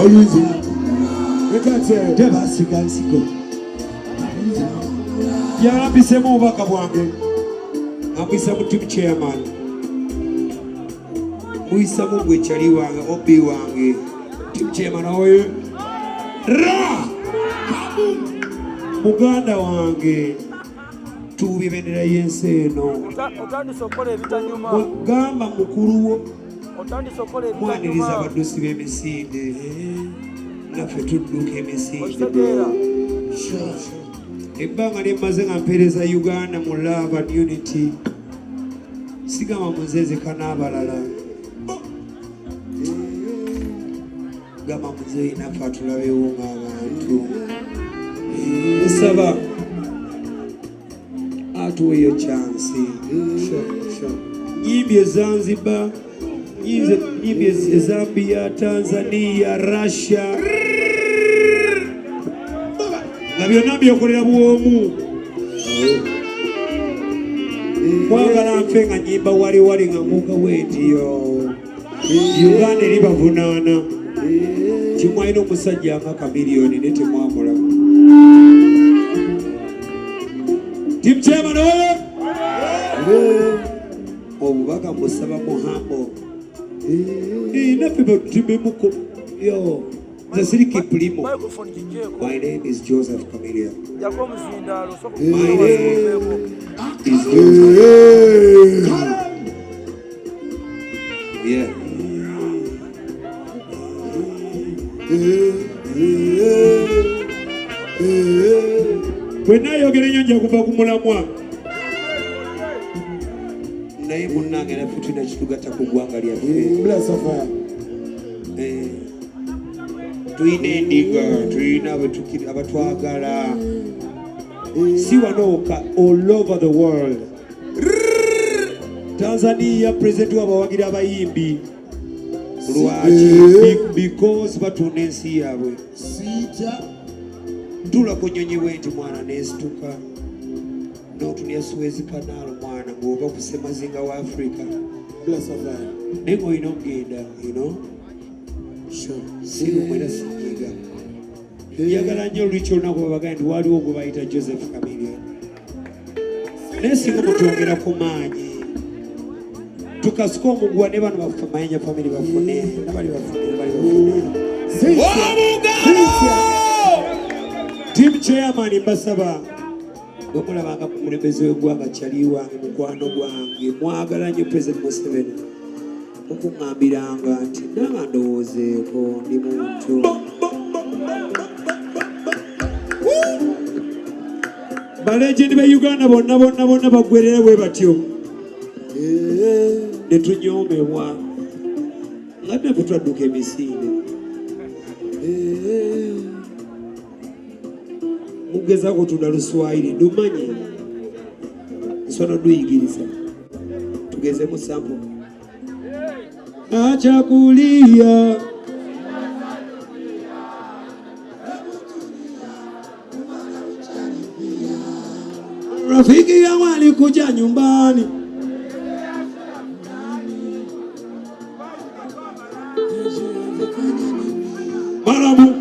easy. We can say, Devasigansigo. Yarabisemo Obubaka bwange. Ambisa mutim chairman. Muisa mugwe chali wange, obi wange. Team chairman oyo. Ra! Muganda wange. Tubibenera yenseno. Otandise okukola ebitanyuma. Gamba mukuluwo. Otandise okukola ebitanyuma. Mwaniriza abadusi b'emisinde. Naffe tudduka emisinde. Ebbanga lyemmaze nga mpeereza Uganda mu love and unity. Sigama muzezeka n'abalala. Gama muzeeyi naffe atulabewo ng'abantu. Nsaba atuwe eyo chansi. Nyimbi Zanzibar, nyimbi Zambia, Tanzania, Russia. Na byonna byokolera bwomu. Kwagala nfe nga nyimba wali nga muka wetiyo. Uganda eri bavunaana. Kimwalina omusajja nga Chameleon ne temwamula. Team chairman Obubaka musaba muhambo. Naffe batutimemuko. Yo. My name is Jose Chameleon. My name is Jose. Yeah. When I get a young Jacob, naye munnange naffe tulina kitugatta ku ggwanga lyaffe. Tulina endiga, tulina abatwagala. Si wanoka all over the world. Tanzania president w'abawagira abayimbi. Lwaki? Because batunda ensi yaabwe. Ntula ku nnyonyi bwenti mwana neesituka. N'otunya Suez Canal mwana ng'ova ku Ssemazinga wa Africa. Naye ng'olina okugenda, you know? Siri omwera sinyiga. Njagala nnyo oluliky olunaku babaga nti waliwo gwe bayita Jose Chameleon. Naye singa mutwongera ku maanyi. Tukasuka omuguwa ne bano baffe mayanja family bafune. Nabali bafune. Team chairman mbasaba. Bwe mulabanga ku mulembeze w'eggwanga kyali wange mukwano gwange mwagala nnyo President Museven okuŋŋambiranga nti naba ndowoozeeko ndi muntu. Balegendi be Uganda bonna baggwerera bwe batyo ne tunyoomebwa nga naffe twadduka emisinde. Mugezaako tunda Luswayiri lumanyi nsono luyigiriza tugezemu sample. Acha kulia rafiki yangu alikuja nyumbani maramu